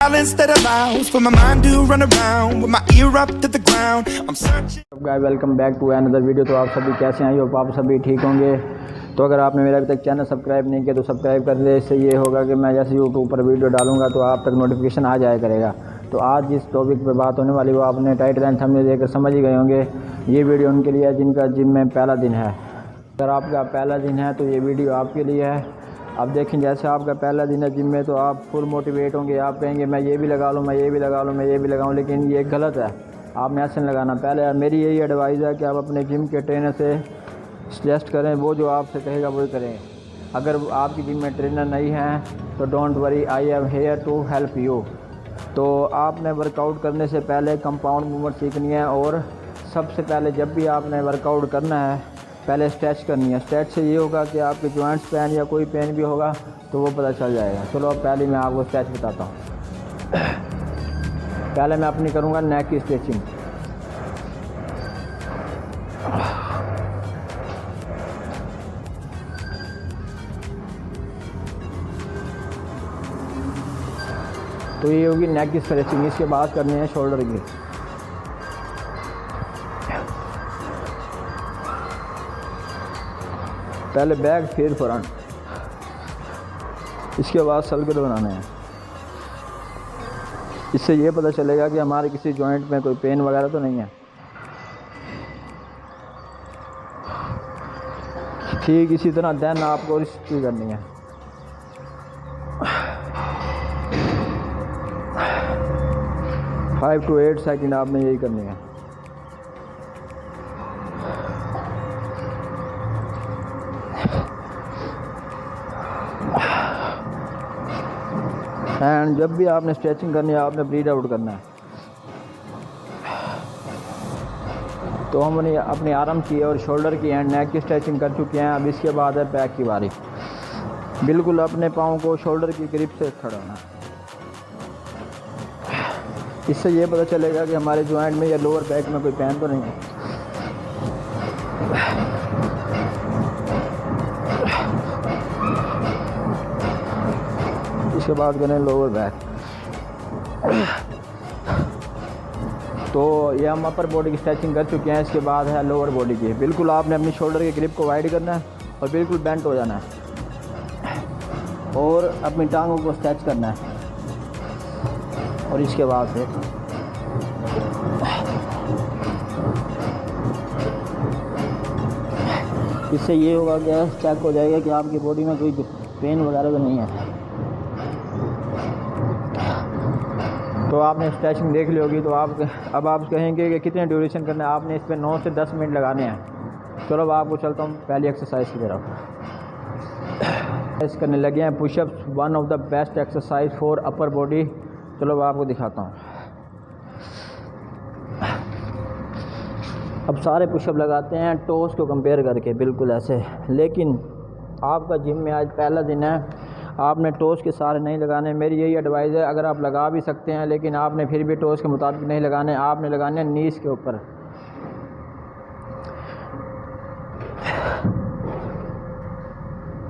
That allows for my mind to run around with my ear up to the ground. I'm searching. Guys welcome back to another video. तो आप सभी कैसे हैं? Hope आप सभी ठीक होंगे। तो अगर आपने मेरा अभी तक चैनल सब्सक्राइब नहीं किया तो सब्सक्राइब कर दे। इससे ये होगा कि मैं जैसे यूट्यूब पर वीडियो डालूंगा तो आप तक नोटिफिकेशन आ जाया करेगा। तो आज जिस टॉपिक पे बात होने वाली वो आपने टाइटल एंड थंबनेल देखकर समझ ही गए होंगे। ये वीडियो उनके लिए है जिनका जिम में पहला दिन है। अगर आपका पहला दिन है तो ये वीडियो आपके लिए है। अब देखें, जैसे आपका पहला दिन है जिम में तो आप फुल मोटिवेट होंगे। आप कहेंगे मैं ये भी लगा लूँ, मैं ये भी लगा लूँ, मैं ये भी लगाऊँ, लेकिन ये गलत है। आपने ऐसे नहीं लगाना। पहले मेरी यही एडवाइस है कि आप अपने जिम के ट्रेनर से सजेस्ट करें, वो जो आपसे कहेगा वही करें। अगर आपकी जिम में ट्रेनर नहीं है तो don't worry, I am here to help you. तो आपने वर्कआउट करने से पहले कंपाउंड मूवमेंट सीखनी है, और सबसे पहले जब भी आपने वर्कआउट करना है पहले स्ट्रेच करनी है। स्ट्रेच से ये होगा कि आपके जॉइंट्स पेन या कोई पेन भी होगा तो वो पता चल जाएगा। चलो अब पहले मैं आपको स्ट्रेच बताता हूँ। पहले मैं अपनी करूँगा नेक की स्ट्रेचिंग। तो ये होगी नेक की स्ट्रेचिंग। इसके बाद करनी है शोल्डर की। पहले बैक फिर फ्रंट, इसके बाद सर्कल बनाने हैं। इससे ये पता चलेगा कि हमारे किसी जॉइंट में कोई पेन वगैरह तो नहीं है। ठीक इसी तरह देन आपको इसकी करनी है। फाइव टू 8 सेकंड आपने यही करनी है। एंड जब भी आपने स्ट्रेचिंग करनी है आपने ब्रीथ आउट करना है। तो हमने अपने आर्म की और शोल्डर की एंड नेक की स्ट्रेचिंग कर चुके हैं। अब इसके बाद है बैक की बारी। बिल्कुल अपने पाँव को शोल्डर की ग्रिप से खड़ा होना है। इससे ये पता चलेगा कि हमारे जॉइंट में या लोअर बैक में कोई पेन तो नहीं है। इसके बाद करें लोअर बैक। तो ये हम अपर बॉडी की स्ट्रेचिंग कर चुके हैं। इसके बाद है लोअर बॉडी की। बिल्कुल आपने अपनी शोल्डर की ग्रिप को वाइड करना है और बिल्कुल बेंट हो जाना है और अपनी टांगों को स्ट्रेच करना है। और इसके बाद फिर इससे ये होगा कि चेक हो जाएगा कि आपकी बॉडी में कोई पेन वगैरह तो नहीं है। तो आपने स्ट्रेचिंग देख ली होगी। तो अब आप कहेंगे कि कितने ड्यूरेशन करना है। आपने इस पर 9 से 10 मिनट लगाने हैं। चलो अब आपको चलता हूँ पहली एक्सरसाइज की तरफ। एक्सरसाइज करने लगे हैं pushups, one of the best exercise for upper body. चलो अब आपको दिखाता हूँ। अब सारे पुशअप लगाते हैं टोस को कंपेयर करके, बिल्कुल ऐसे। लेकिन आपका जिम में आज पहला दिन है, आपने टोस के सारे नहीं लगाने। मेरी यही एडवाइस है, अगर आप लगा भी सकते हैं लेकिन आपने फिर भी टोस के मुताबिक नहीं लगाने। आपने लगाने हैं नीज के ऊपर।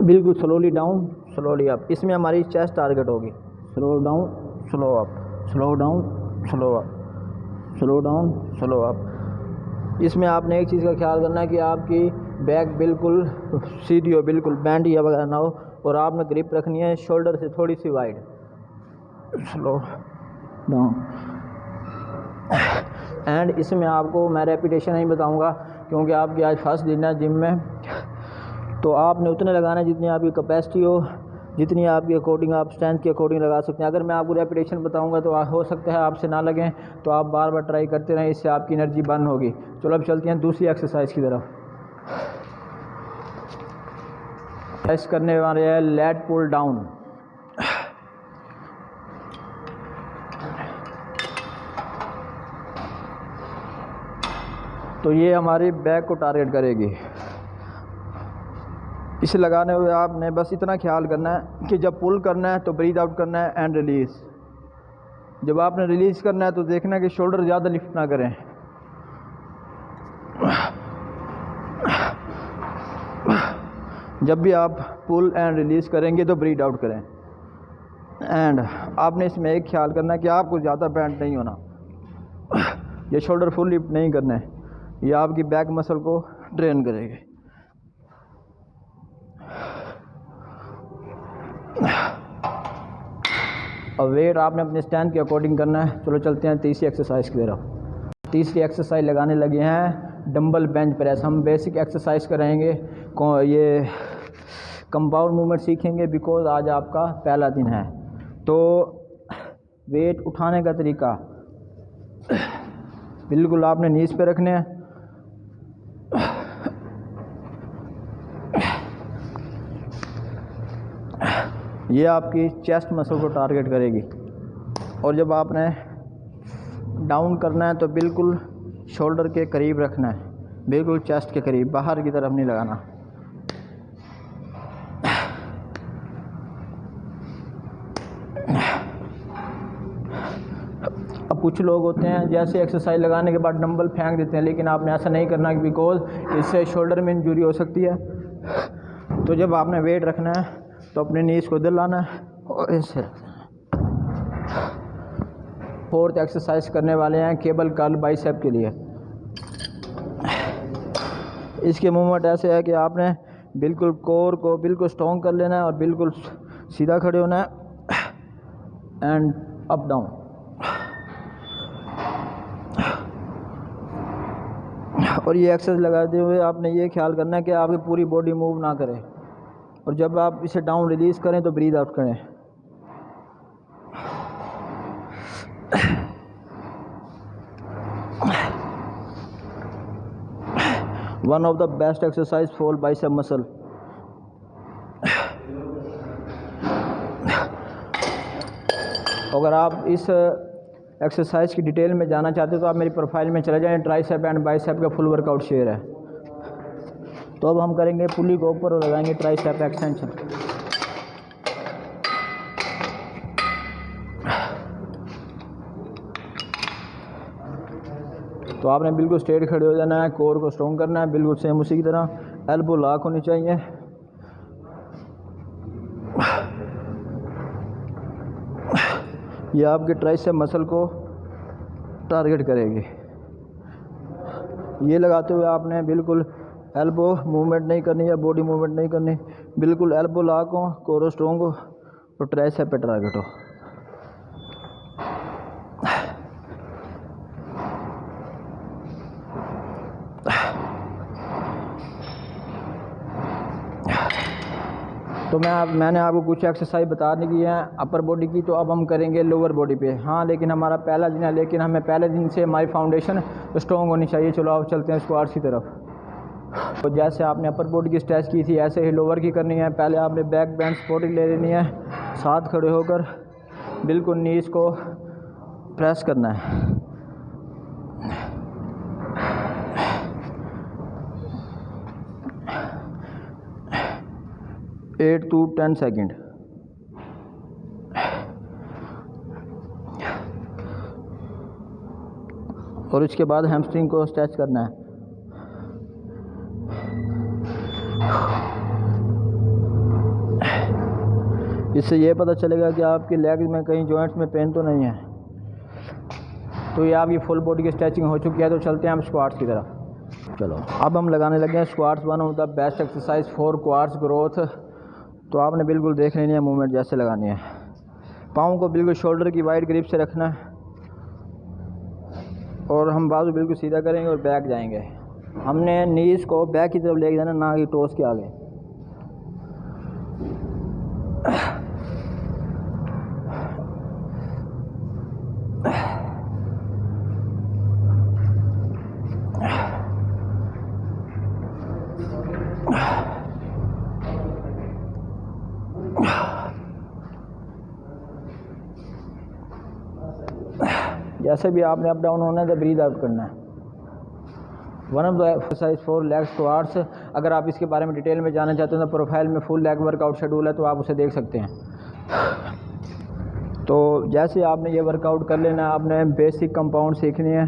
बिल्कुल स्लोली डाउन, स्लोली अप। इसमें हमारी चेस्ट टारगेट होगी। Slow down, slow up, slow down, slow up, slow down, slow up. इसमें आपने एक चीज़ का ख्याल करना है कि आपकी बैक बिल्कुल सीधी हो, बिल्कुल बैंड या वगैरह ना हो, और आपने ग्रिप रखनी है शोल्डर से थोड़ी सी वाइड। Slow down. एंड इसमें आपको मैं रेपिटेशन नहीं बताऊंगा क्योंकि आपकी आज फर्स्ट दिन है जिम में। तो आपने उतने लगाना है जितनी आपकी कैपेसिटी हो, जितनी आपकी अकॉर्डिंग आप स्ट्रेंथ के अकॉर्डिंग लगा सकते हैं। अगर मैं आपको रेपिटेशन बताऊंगा तो हो सकता है आपसे ना लगें, तो आप बार बार ट्राई करते रहें। इससे आपकी एनर्जी बर्न होगी। चलो अब चलते हैं दूसरी एक्सरसाइज की तरफ। एक्सरसाइज करने वाले हैं लेट पुल डाउन। तो ये हमारी बैक को टारगेट करेगी। इसे लगाने हुए आपने बस इतना ख्याल करना है कि जब पुल करना है तो ब्रीथ आउट करना है एंड रिलीज़। जब आपने रिलीज़ करना है तो देखना है कि शोल्डर ज़्यादा लिफ्ट ना करें। जब भी आप पुल एंड रिलीज़ करेंगे तो ब्रीथ आउट करें। एंड आपने इसमें एक ख्याल करना है कि आपको ज़्यादा बेंड नहीं होना, ये शोल्डर फुल लिफ्ट नहीं करना है, ये आपकी बैक मसल को ट्रेन करेगी। और वेट आपने अपने स्टैंड के अकॉर्डिंग करना है। चलो चलते हैं तीसरी एक्सरसाइज की तरफ। तीसरी एक्सरसाइज लगाने लगे हैं डंबल बेंच प्रेस। हम बेसिक एक्सरसाइज कराएंगे, ये कंपाउंड मूवमेंट सीखेंगे बिकॉज आज आपका पहला दिन है। तो वेट उठाने का तरीका बिल्कुल आपने नीज पे रखने हैं। ये आपकी चेस्ट मसल को टारगेट करेगी। और जब आपने डाउन करना है तो बिल्कुल शोल्डर के करीब रखना है, बिल्कुल चेस्ट के करीब, बाहर की तरफ नहीं लगाना। अब कुछ लोग होते हैं जैसे एक्सरसाइज लगाने के बाद डंबल फेंक देते हैं, लेकिन आपने ऐसा नहीं करना बिकॉज इससे शोल्डर में इंजरी हो सकती है। तो जब आपने वेट रखना है तो अपने नीज को इधर लाना है और ऐसे। फोर्थ एक्सरसाइज करने वाले हैं केबल कर्ल बाइसेप के लिए। इसके मूवमेंट ऐसे है कि आपने बिल्कुल कोर को बिल्कुल स्ट्रॉन्ग कर लेना है और बिल्कुल सीधा खड़े होना है एंड अप डाउन। और ये एक्सरसाइज लगाते हुए आपने ये ख्याल करना है कि आपकी पूरी बॉडी मूव ना करे, और जब आप इसे डाउन रिलीज़ करें तो ब्रीद आउट करें। One of the best exercise for bicep muscle. अगर आप इस एक्सरसाइज की डिटेल में जाना चाहते हो तो आप मेरी प्रोफाइल में चले जाएं, ट्राइसेप एंड बाइसेप का फुल वर्कआउट शेयर है। तो अब हम करेंगे पुली को ऊपर और लगाएंगे ट्राइसेप एक्सटेंशन। तो आपने बिल्कुल स्ट्रेट खड़े हो जाना है, कोर को स्ट्रॉन्ग करना है, बिल्कुल सेम उसी की तरह। एल्बो लॉक होनी चाहिए। ये आपके ट्राइसेप मसल को टारगेट करेगी। ये लगाते हुए आपने बिल्कुल एल्बो मूवमेंट नहीं करनी या बॉडी मूवमेंट नहीं करनी, बिल्कुल एल्बो लॉक हो, कोर स्ट्रॉन्ग हो और ट्राइसेप पे टारगेट हो। तो मैंने आपको कुछ एक्सरसाइज बताने की है अपर बॉडी की, तो अब हम करेंगे लोअर बॉडी पे। हाँ, लेकिन हमारा पहला दिन है, लेकिन हमें पहले दिन से हमारी फाउंडेशन स्ट्रॉन्ग होनी चाहिए। चलो अब चलते हैं स्क्वाट्स की तरफ। तो जैसे आपने अपर बॉडी की स्ट्रेच की थी ऐसे ही लोअर की करनी है। पहले आपने बैक बेंच बॉडी ले लेनी है, साथ खड़े होकर बिल्कुल नीज को प्रेस करना है। 8 to 10 सेकेंड। और उसके बाद हैमस्ट्रिंग को स्ट्रेच करना है। इससे ये पता चलेगा कि आपकी लेग्स में कहीं जॉइंट्स में पेन तो नहीं है। तो ये आपकी फुल बॉडी की स्ट्रेचिंग हो चुकी है। तो चलते हैं हम स्क्वाट्स की तरफ। चलो अब हम लगाने लगे हैं squats. One of the best exercise for quads growth. तो आपने बिल्कुल देख लेनी है मूवमेंट जैसे लगानी है। पाँव को बिल्कुल शोल्डर की वाइड ग्रिप से रखना है और हम बाजू बिल्कुल सीधा करेंगे और बैक जाएंगे। हमने नीज को बैक की तरफ लेके जाना, ना कि टोस के आगे। जैसे भी आपने अप डाउन होना है तो ब्रीद आउट करना है। One of the exercise for leg squats. अगर आप इसके बारे में डिटेल में जानना चाहते हैं तो प्रोफाइल में फुल लेग वर्कआउट शेड्यूल है, तो आप उसे देख सकते हैं। तो जैसे आपने ये वर्कआउट कर लेना है, आपने बेसिक कंपाउंड सीखनी है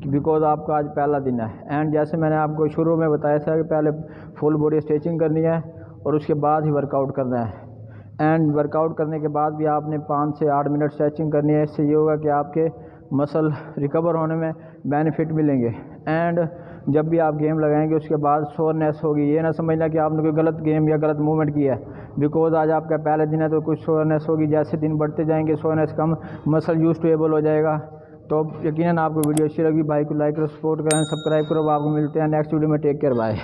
बिकॉज आपका आज पहला दिन है। एंड जैसे मैंने आपको शुरू में बताया था कि पहले फुल बॉडी स्ट्रेचिंग करनी है और उसके बाद ही वर्कआउट करना है। एंड वर्कआउट करने के बाद भी आपने 5 से 8 मिनट स्ट्रेचिंग करनी है। इससे ये होगा कि आपके मसल रिकवर होने में बेनिफिट मिलेंगे। एंड जब भी आप गेम लगाएंगे उसके बाद सोरनेस होगी। ये ना समझना कि आपने कोई गलत गेम या गलत मूवमेंट किया है, बिकॉज आज आपका पहले दिन है तो कुछ सोरनेस होगी। जैसे दिन बढ़ते जाएंगे सोरनेस कम, मसल यूज टू एबल हो जाएगा। तो यकीनन आपको वीडियो अच्छी लगी, भाई को लाइक करो, सपोर्ट करें, सब्सक्राइब करो। आपको मिलते हैं नेक्स्ट वीडियो में। Take care, bye.